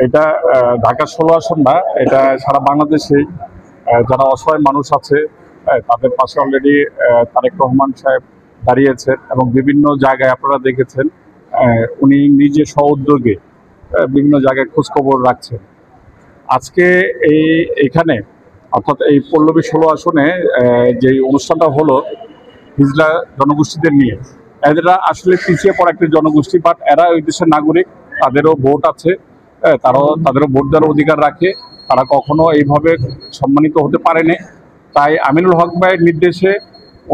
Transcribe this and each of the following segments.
এটা ঢাকা 16 আসন না, এটা সারা বাংলাদেশে যারা অসহায় মানুষ আছে তাদের পাশে অলরেডি তারেক রহমান সাহেব দাঁড়িয়েছেন এবং বিভিন্ন জায়গায় আপনারা দেখেছেন উনি নিজে স্বউদ্যোগে বিভিন্ন জায়গায় খোঁজখবর রাখছেন। আজকে এখানে অর্থাৎ এই পল্লবী 16 আসনে যে অনুষ্ঠানটা হলো হিজলা জনগোষ্ঠীদের নিয়ে, এরা আসলে পিছিয়ে পড়া একটি জনগোষ্ঠী, বাট এরা ওই দেশের নাগরিক, তাদেরও ভোট আছে, তাদেরও ভোট দেওয়ার অধিকার রাখে, তারা কখনো এইভাবে সম্মানিত হতে পারেনি। তাই আমিনুল হক ভাইয়ের নির্দেশে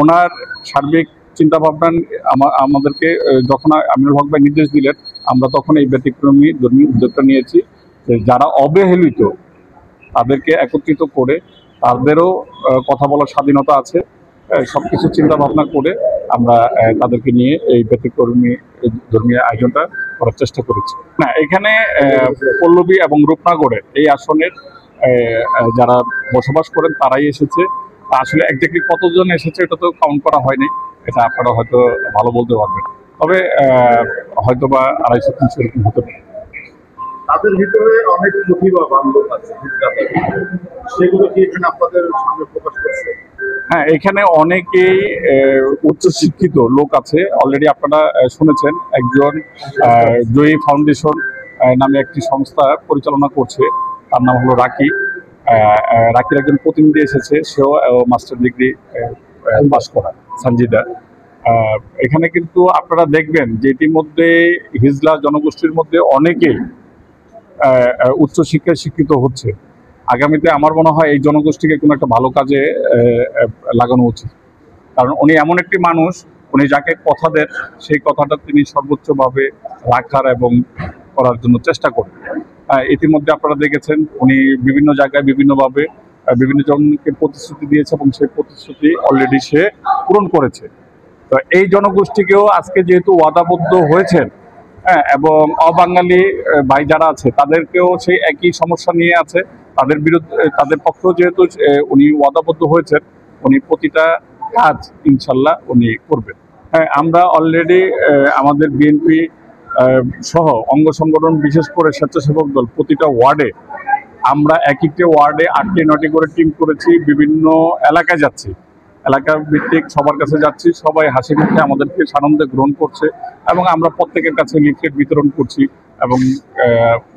ওনার সার্বিক চিন্তাভাবনা আমাদেরকে যখন আমিনুল হক ভাই নির্দেশ দিলেন, আমরা তখন এই ব্যতিক্রমী ধর্মীয় উদ্যোগটা নিয়েছি যে যারা অবহেলিত তাদেরকে একত্রিত করে, তাদেরও কথা বলার স্বাধীনতা আছে, সবকিছু চিন্তা ভাবনা করে আমরা তাদেরকে নিয়ে এই ব্যতিক্রমী ধর্মীয় আয়োজনটা করার চেষ্টা করেছি। না, এখানে পল্লবী এবং রূপনগরের এই আসনের যারা বসবাস করেন তারাই এসেছে। আসলে একজাক্টলি কতজন এসেছে এটা তো কাউন্ট করা হয়নি, এটা আপনারা হয়তো ভালো বলতে পারবেন, তবে হয়তো বা 250-300 এরকম হতে পারে। তাদের ভিতরে অনেক প্রতিভাবান লোক আছে, সেগুলো কি এখানে আপনাদের সামনে প্রকাশ করছে? হ্যাঁ, এখানে অনেকেই উচ্চশিক্ষিত লোক আছে। অলরেডি আপনারা শুনেছেন একজন জয়ী ফাউন্ডেশন নামে একটি সংস্থা পরিচালনা করছে, তার নাম হলো রাকি। রাকির একজন প্রতিনিধি এসেছে, সেও মাস্টার ডিগ্রি পাস করা, সঞ্জিদা। এখানে কিন্তু আপনারা দেখবেন যে ইতিমধ্যে হিজলা জনগোষ্ঠীর মধ্যে অনেকেই উচ্চশিক্ষায় শিক্ষিত হচ্ছে। আগামীতে আমার মনে হয় এই জনগোষ্ঠীকে কোনো একটা ভালো কাজে লাগানো উচিত, কারণ উনি এমন একটি মানুষ, উনি যাকে কথা দেন সেই কথাটা তিনি সর্বোচ্চভাবে রাখার এবং করার জন্য চেষ্টা করেন। ইতিমধ্যে আপনারা দেখেছেন উনি বিভিন্ন জায়গায় বিভিন্নভাবে বিভিন্ন জনকে প্রতিশ্রুতি দিয়েছে এবং সেই প্রতিশ্রুতি অলরেডি সে পূরণ করেছে। তো এই জনগোষ্ঠীকেও আজকে যেহেতু ওয়াদাবদ্ধ হয়েছেন, এবং অবাঙালি ভাই যারা আছে তাদেরকেও সেই একই সমস্যা নিয়ে আছে, তাদের বিরুদ্ধে তাদের পক্ষেও যেহেতু উনি ওয়াদাবদ্ধ হয়েছেন, উনি প্রতিটা কাজ ইনশাল্লাহ উনি করবেন। হ্যাঁ, আমরা অলরেডি আমাদের বিএনপি সহ অঙ্গ সংগঠন, বিশেষ করে স্বেচ্ছাসেবক দল, প্রতিটা ওয়ার্ডে আমরা এক একটি ওয়ার্ডে 8টি-9টি করে টিম করেছি, বিভিন্ন এলাকায় যাচ্ছি, এলাকা ভিত্তিক সবার কাছে যাচ্ছি, সবাই হাসি মুখে আমাদেরকে সানন্দে গ্রহণ করছে এবং আমরা প্রত্যেকের কাছে লিফলেট বিতরণ করছি এবং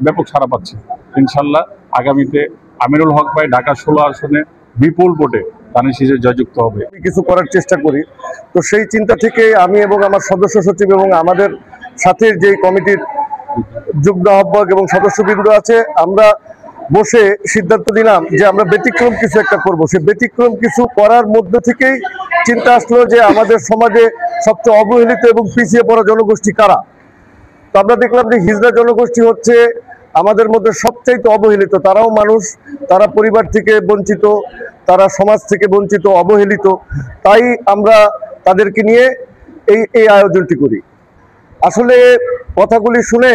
ব্যাপক সাড়া পাচ্ছি। ইনশাল্লাহ আগামীতে আমিনুল হক ভাই ঢাকা 16 আসনে বিপুল ভোটে ধানের শীষে জয়যুক্ত হবে। কিছু করার চেষ্টা করি, তো সেই চিন্তা থেকে আমি এবং আমার সদস্য সচিব এবং আমাদের সাথে যে কমিটির যুগ্ম আহ্বায়ক এবং সদস্যবৃন্দ আছে, আমরা বসে সিদ্ধান্ত নিলাম যে আমরা ব্যতিক্রম কিছু একটা করব। সে ব্যতিক্রম কিছু করার মধ্য থেকেই চিন্তা আসলো যে আমাদের সমাজে সবচেয়ে অবহেলিত এবং পিছিয়ে পড়া জনগোষ্ঠী কারা। তো আমরা দেখলাম যে হিজলা জনগোষ্ঠী হচ্ছে আমাদের মধ্যে সবচাইতে অবহেলিত। তারাও মানুষ, তারা পরিবার থেকে বঞ্চিত, তারা সমাজ থেকে বঞ্চিত, অবহেলিত। তাই আমরা তাদেরকে নিয়ে এই আয়োজনটি করি। আসলে কথাগুলি শুনে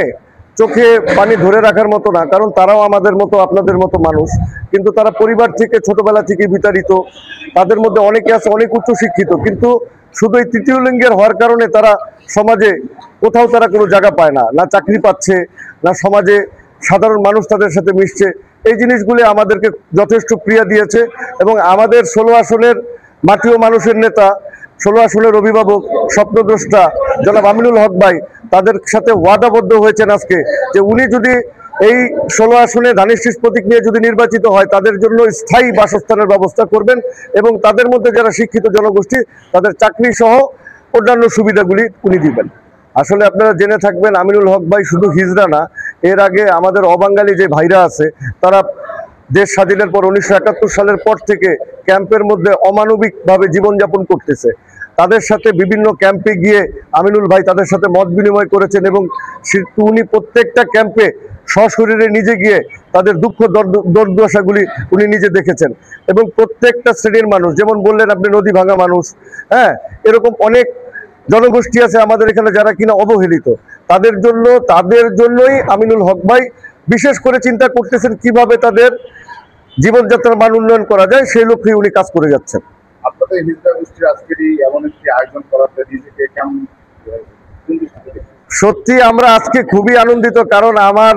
চোখে পানি ধরে রাখার মতো না, কারণ তারাও আমাদের মতো, আপনাদের মতো মানুষ, কিন্তু তারা পরিবার থেকে ছোটবেলা থেকে বিতাড়িত। তাদের মধ্যে অনেকে আছে অনেক উচ্চশিক্ষিত, কিন্তু শুধু এই তৃতীয় লিঙ্গের হওয়ার কারণে তারা সমাজে কোথাও তারা কোনো জায়গা পায় না, না চাকরি পাচ্ছে, না সমাজে সাধারণ মানুষ তাদের সাথে মিশছে। এই জিনিসগুলি আমাদেরকে যথেষ্ট প্রিয়া দিয়েছে এবং আমাদের 16 আসনের মাটিও মানুষের নেতা, 16 আসনের অভিভাবক, স্বপ্নদ্রষ্টা জনাব আমিনুল হক ভাই তাদের সাথে ওয়াদাবদ্ধ হয়েছেন আজকে যে উনি যদি এই 16 আসনে ধানের শীষ প্রতীক নিয়ে যদি নির্বাচিত হয়, তাদের জন্য স্থায়ী বাসস্থানের ব্যবস্থা করবেন এবং তাদের মধ্যে যারা শিক্ষিত জনগোষ্ঠী তাদের চাকরি সহ অন্যান্য সুবিধাগুলি উনি দিবেন। আসলে আপনারা জেনে থাকবেন আমিনুল হক ভাই শুধু হিজড়া না, এর আগে আমাদের অবাঙালি যে ভাইরা আছে তারা দেশ স্বাধীনের পর 1971 সালের পর থেকে ক্যাম্পের মধ্যে অমানবিকভাবে জীবনযাপন করতেছে। তাদের সাথে বিভিন্ন ক্যাম্পে গিয়ে আমিনুল ভাই তাদের সাথে মত বিনিময় করেছেন এবং উনি প্রত্যেকটা ক্যাম্পে সশরীরে নিজে গিয়ে তাদের দুঃখ দুর্দশাগুলি উনি নিজে দেখেছেন এবং প্রত্যেকটা শ্রেণীর মানুষ, যেমন বললেন আপনি নদী ভাঙা মানুষ, হ্যাঁ, এরকম অনেক জনগোষ্ঠী আছে আমাদের এখানে যারা কিনা অবহেলিত, তাদের জন্যই আমিনুল হক ভাই বিশেষ করে চিন্তা করতেছেন কিভাবে তাদের জীবনযাত্রার মান উন্নয়ন করা যায়, সেই লক্ষ্যে উনি কাজ করে যাচ্ছেন। আপনাদের হিজলা গোষ্ঠীর আজকেরই এমন একটি আয়োজন করাতে নিজেকে কেমন? সত্যি আমরা আজকে খুবই আনন্দিত, কারণ আমার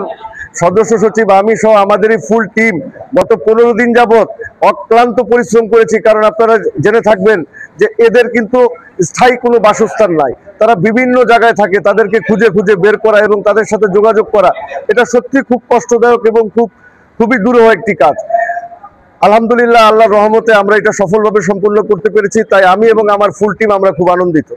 সদস্য সচিব, আমি সহ আমাদেরই ফুল টিম গত 15 দিন যাবৎ অক্লান্ত পরিশ্রম করেছি। কারণ আপনারা জেনে থাকবেন যে এদের কিন্তু স্থায়ী কোনো বাসস্থান নাই, তারা বিভিন্ন জায়গায় থাকে। তাদেরকে খুঁজে খুঁজে বের করা এবং তাদের সাথে যোগাযোগ করা, এটা সত্যি খুব কষ্টদায়ক এবং খুবই দুরূহ একটি কাজ। আলহামদুলিল্লাহ, আল্লাহর রহমতে আমরা এটা সফলভাবে সম্পূর্ণ করতে পেরেছি। তাই আমি এবং আমার ফুল টিম আমরা খুব আনন্দিত।